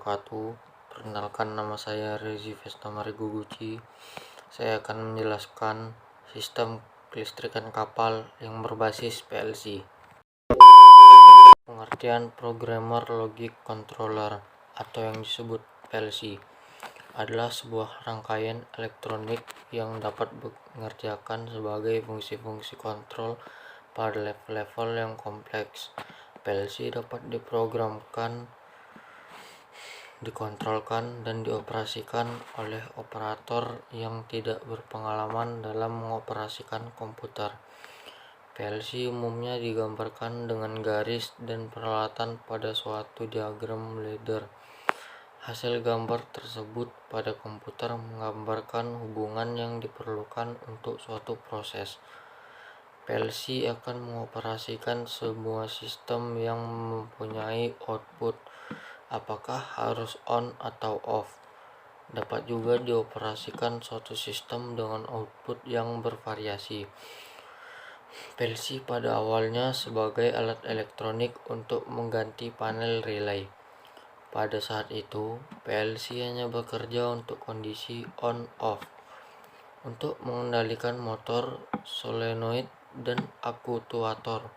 wabarakatuh. Perkenalkan, nama saya Rezi Vestamari Guguci. Saya akan menjelaskan sistem kelistrikan kapal yang berbasis PLC. Pengertian Programmer Logic Controller atau yang disebut PLC adalah sebuah rangkaian elektronik yang dapat mengerjakan sebagai fungsi-fungsi kontrol pada level-level yang kompleks. PLC dapat diprogramkan, dikontrolkan, dan dioperasikan oleh operator yang tidak berpengalaman dalam mengoperasikan komputer. PLC umumnya digambarkan dengan garis dan peralatan pada suatu diagram ladder. Hasil gambar tersebut pada komputer menggambarkan hubungan yang diperlukan untuk suatu proses. PLC akan mengoperasikan semua sistem yang mempunyai output, apakah harus on atau off. Dapat juga dioperasikan suatu sistem dengan output yang bervariasi. PLC pada awalnya sebagai alat elektronik untuk mengganti panel relay. Pada saat itu, PLC hanya bekerja untuk kondisi on-off, untuk mengendalikan motor, solenoid, dan aktuator.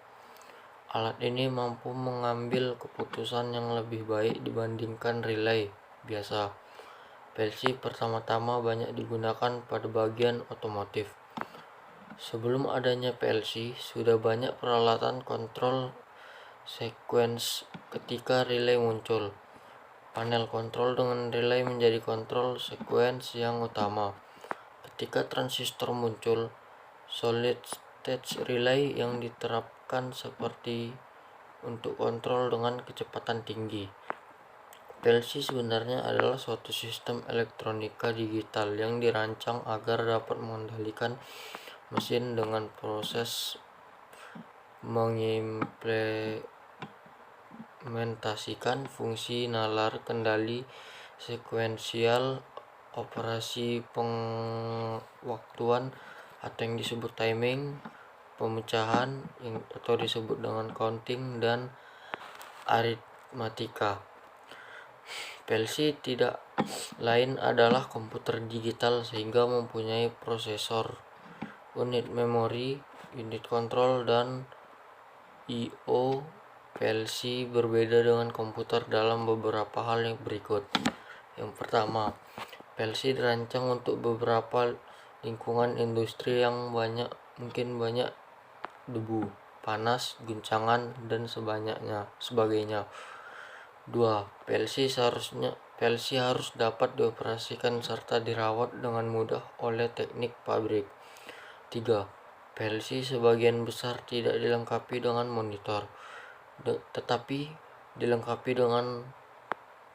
Alat ini mampu mengambil keputusan yang lebih baik dibandingkan relay biasa. PLC pertama-tama banyak digunakan pada bagian otomotif. Sebelum adanya PLC, sudah banyak peralatan kontrol sequence ketika relay muncul. Panel kontrol dengan relay menjadi kontrol sequence yang utama. Ketika transistor muncul, solid state relay yang diterapkan seperti untuk kontrol dengan kecepatan tinggi. PLC sebenarnya adalah suatu sistem elektronika digital yang dirancang agar dapat mengendalikan mesin dengan proses mengimplementasikan fungsi nalar kendali sekuensial, operasi pengwaktuan atau yang disebut timing, pemecahan atau disebut dengan counting, dan aritmatika. PLC tidak lain adalah komputer digital sehingga mempunyai prosesor, unit memori, unit kontrol, dan I/O. PLC berbeda dengan komputer dalam beberapa hal yang berikut. Yang pertama, PLC dirancang untuk beberapa lingkungan industri yang mungkin banyak debu, panas, guncangan, dan sebagainya. 2. PLC harus dapat dioperasikan serta dirawat dengan mudah oleh teknik pabrik. 3. PLC sebagian besar tidak dilengkapi dengan monitor, tetapi dilengkapi dengan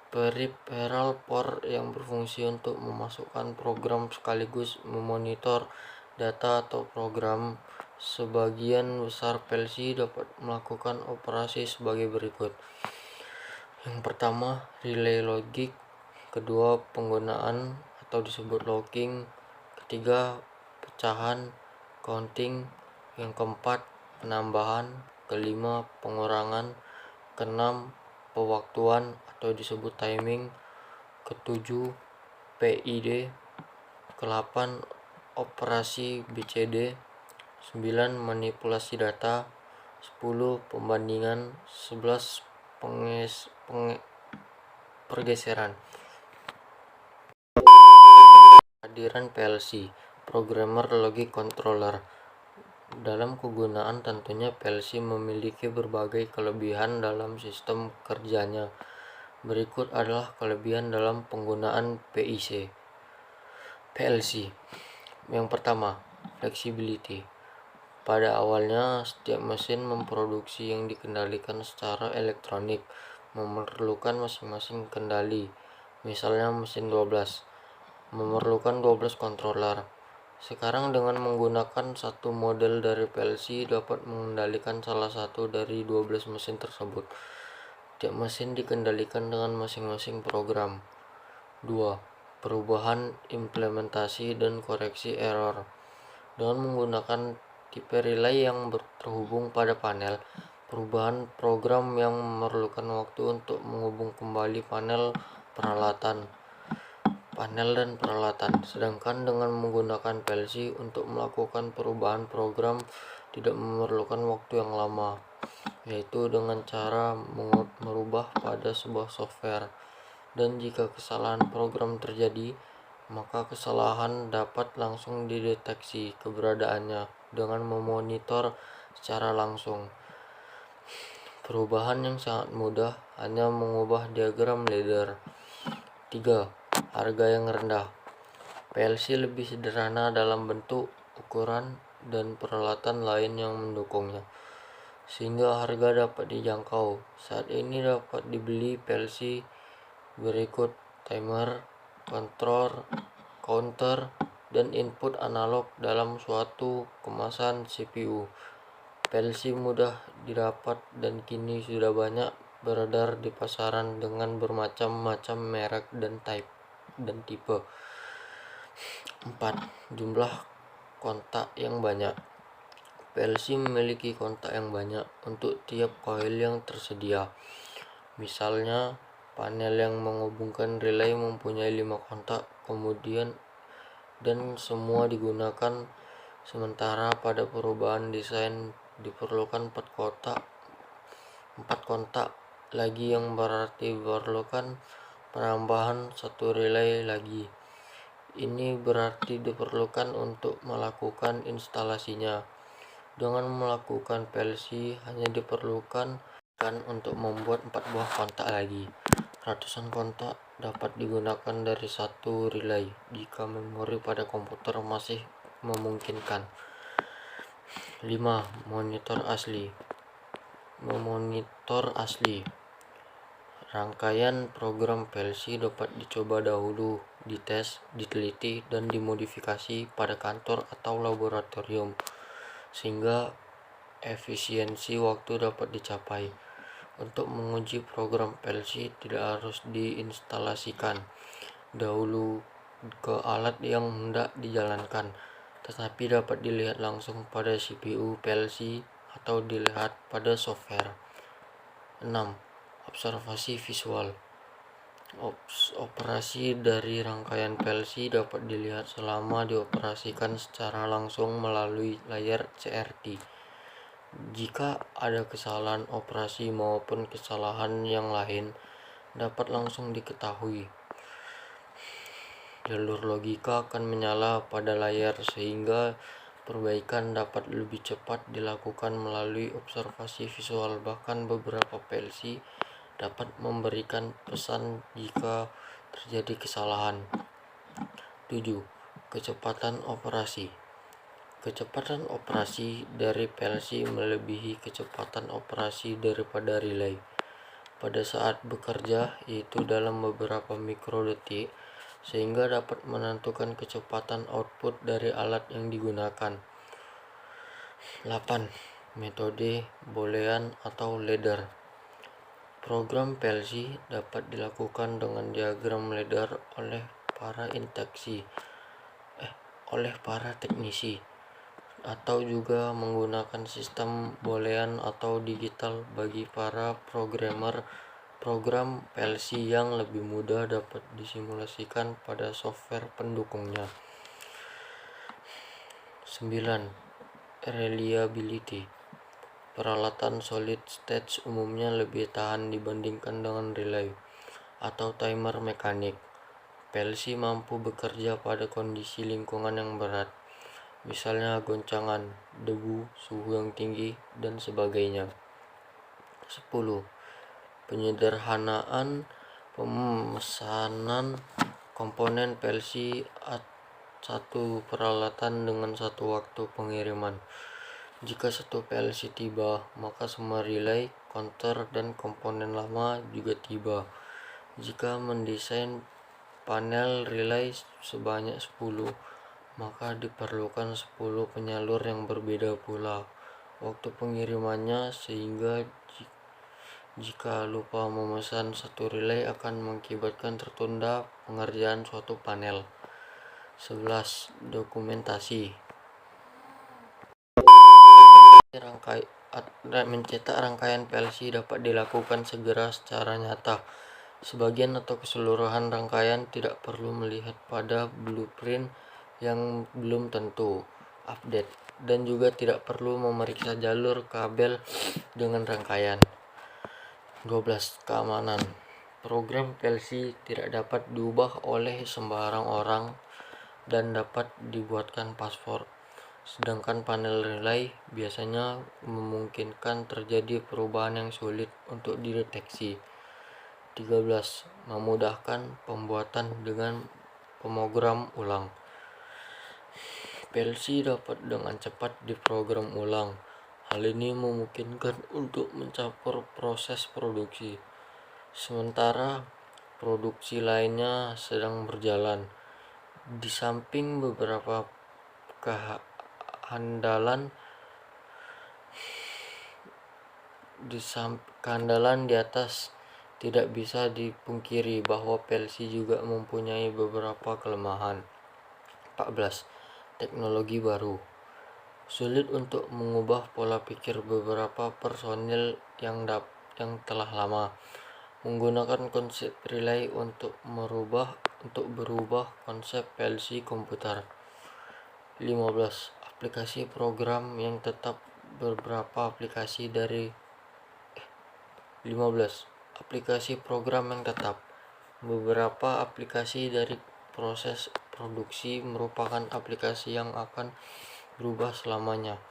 peripheral port yang berfungsi untuk memasukkan program sekaligus memonitor data atau program. Sebagian besar PLC dapat melakukan operasi sebagai berikut. Yang pertama, relay logic. Kedua, penggunaan atau disebut locking. Ketiga, pecahan, counting. Yang keempat, penambahan. Kelima, pengurangan. Keenam, pewaktuan atau disebut timing. Ketujuh, PID. Ke-8, operasi BCD. 9, manipulasi data. 10, pembandingan. 11, pergeseran. Kehadiran PLC, Programmer Logic Controller. Dalam kegunaan tentunya PLC memiliki berbagai kelebihan dalam sistem kerjanya. Berikut adalah kelebihan dalam penggunaan PLC. Yang pertama, flexibility. Pada awalnya, setiap mesin memproduksi yang dikendalikan secara elektronik memerlukan masing-masing kendali. Misalnya mesin 12 memerlukan 12 controller. Sekarang dengan menggunakan satu model dari PLC dapat mengendalikan salah satu dari 12 mesin tersebut. Tiap mesin dikendalikan dengan masing-masing program. 2. Perubahan implementasi dan koreksi error. Dengan menggunakan tipe relay yang terhubung pada panel, perubahan program yang memerlukan waktu untuk menghubung kembali panel peralatan, panel dan peralatan. Sedangkan dengan menggunakan PLC untuk melakukan perubahan program tidak memerlukan waktu yang lama, yaitu dengan cara merubah pada sebuah software. Dan jika kesalahan program terjadi, maka kesalahan dapat langsung dideteksi keberadaannya dengan memonitor secara langsung. Perubahan yang sangat mudah, hanya mengubah diagram ladder. 3. Harga yang rendah. PLC lebih sederhana dalam bentuk, ukuran, dan peralatan lain yang mendukungnya, sehingga harga dapat dijangkau. Saat ini dapat dibeli PLC berikut: timer, kontrol, counter, dan input analog dalam suatu kemasan CPU. PLC mudah didapat dan kini sudah banyak beredar di pasaran dengan bermacam-macam merek dan tipe. 4. Jumlah kontak yang banyak. PLC memiliki kontak yang banyak untuk tiap koil yang tersedia. Misalnya, panel yang menghubungkan relay mempunyai 5 kontak, kemudian dan semua digunakan, sementara pada perubahan desain diperlukan 4 kontak lagi, yang berarti diperlukan penambahan 1 relay lagi. Ini berarti diperlukan untuk melakukan instalasinya. Dengan melakukan PLC hanya diperlukan untuk membuat 4 buah kontak lagi. Ratusan kontak dapat digunakan dari 1 relay jika memori pada komputer masih memungkinkan. 5. Memonitor asli. Rangkaian program PLC dapat dicoba dahulu, dites, diteliti, dan dimodifikasi pada kantor atau laboratorium, sehingga efisiensi waktu dapat dicapai. Untuk menguji program PLC tidak harus diinstalasikan dahulu ke alat yang hendak dijalankan, tetapi dapat dilihat langsung pada CPU PLC atau dilihat pada software. 6. Observasi visual. Operasi dari rangkaian PLC dapat dilihat selama dioperasikan secara langsung melalui layar CRT. Jika ada kesalahan operasi maupun kesalahan yang lain, dapat langsung diketahui. Jalur logika akan menyala pada layar, sehingga perbaikan dapat lebih cepat dilakukan melalui observasi visual. Bahkan beberapa PLC dapat memberikan pesan jika terjadi kesalahan. 7. Kecepatan operasi. Kecepatan operasi dari PLC melebihi kecepatan operasi daripada relay pada saat bekerja, yaitu dalam beberapa mikrodetik, sehingga dapat menentukan kecepatan output dari alat yang digunakan. 8. Metode boolean atau ladder. Program PLC dapat dilakukan dengan diagram ladder oleh para teknisi, atau juga menggunakan sistem boolean atau digital bagi para programmer. Program PLC yang lebih mudah dapat disimulasikan pada software pendukungnya. 9. Reliability. Peralatan solid state umumnya lebih tahan dibandingkan dengan relay atau timer mekanik. PLC mampu bekerja pada kondisi lingkungan yang berat, misalnya goncangan, debu, suhu yang tinggi, dan sebagainya. 10. Penyederhanaan pemesanan komponen PLC. Satu peralatan dengan satu waktu pengiriman. Jika satu PLC tiba, maka semua relay, counter, dan komponen lama juga tiba. Jika mendesain panel relay sebanyak 10, maka diperlukan 10 penyalur yang berbeda pula waktu pengirimannya, sehingga jika lupa memesan satu relay akan mengakibatkan tertunda pengerjaan suatu panel. 11. Dokumentasi. Mencetak rangkaian PLC dapat dilakukan segera secara nyata Sebagian atau keseluruhan rangkaian tidak perlu melihat pada blueprint yang belum tentu update, dan juga tidak perlu memeriksa jalur kabel dengan rangkaian. 12. Keamanan. Program PLC tidak dapat diubah oleh sembarang orang dan dapat dibuatkan password. Sedangkan panel relay biasanya memungkinkan terjadi perubahan yang sulit untuk dideteksi. 13. Memudahkan pembuatan dengan pemrogram ulang. PLC dapat dengan cepat diprogram ulang. Hal ini memungkinkan untuk mencapai proses produksi, sementara produksi lainnya sedang berjalan. Di samping beberapa kehandalan di atas, tidak bisa dipungkiri bahwa PLC juga mempunyai beberapa kelemahan. 14. Teknologi baru. Sulit untuk mengubah pola pikir beberapa personil yang telah lama menggunakan konsep relay untuk berubah konsep PLC komputer. 15. Aplikasi program yang tetap. Beberapa aplikasi dari 15. Aplikasi program yang tetap. Beberapa aplikasi dari proses produksi merupakan aplikasi yang akan berubah selamanya,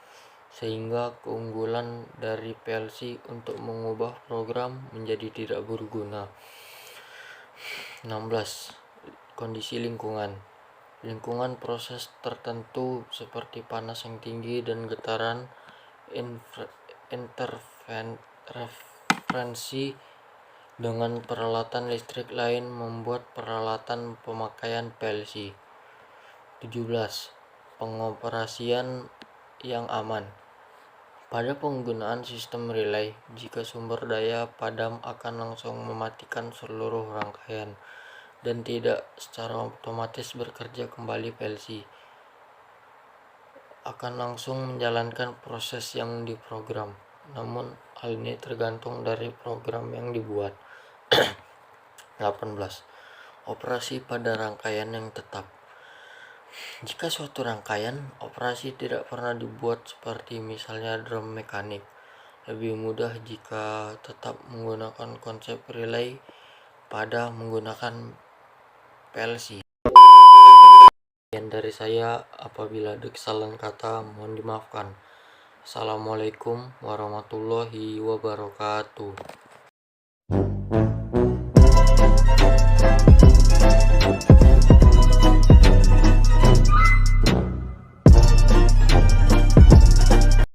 sehingga keunggulan dari PLC untuk mengubah program menjadi tidak berguna. 16. Kondisi lingkungan. Lingkungan proses tertentu seperti panas yang tinggi dan getaran interferensi dengan peralatan listrik lain membuat peralatan pemakaian PLC. 17. Pengoperasian yang aman. Pada penggunaan sistem relay, jika sumber daya padam akan langsung mematikan seluruh rangkaian dan tidak secara otomatis bekerja kembali. PLC akan langsung menjalankan proses yang diprogram, namun hal ini tergantung dari program yang dibuat. 18. Operasi pada rangkaian yang tetap. Jika suatu rangkaian operasi tidak pernah dibuat, seperti misalnya drum mekanik, lebih mudah jika tetap menggunakan konsep relay pada menggunakan PLC. Sekian dari saya, apabila ada kesalahan kata mohon dimaafkan. Assalamualaikum warahmatullahi wabarakatuh.